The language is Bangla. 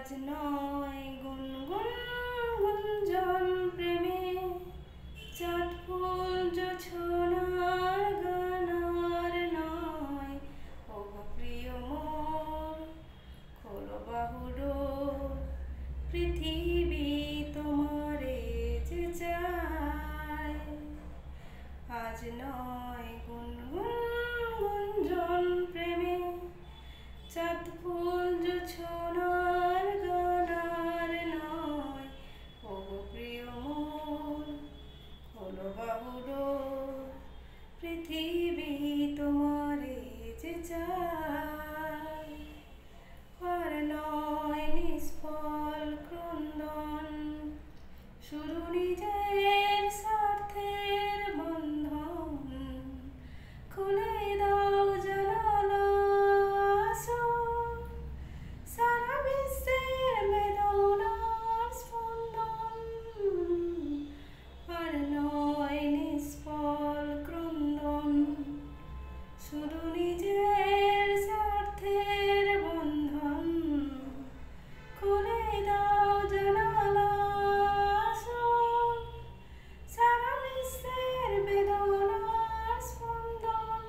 আজ নয় গুনগুন গুঞ্জন প্রেমে চাঁদ ফুল জোছনার গানার নয়। ওগো প্রিয় মোর খোলো বাহুডোর, পৃথিবী তোমারে যে চায়। আজ নয় গুনগুন গুঞ্জন প্রেমে চাঁদ ফুল জোছনার গানার নয়। ওগো প্রিয় মোর খোলো বাহুডোর, পৃথিবী তোমারে যে চায়। আর নয় নিষ্ফল ক্রন্দন, শুধু নিজের স্বার্থের বন্ধন। খুলে দাও জানালা, সারা বিশ্বের বেদনার স্পন্দন। আর নয় নিষ্ফল ক্রন্দন, শুধু নিজের স্বার্থের বন্ধন। খুলে দাও জানালা, সারা বিশ্বের বেদনার স্পন্দন।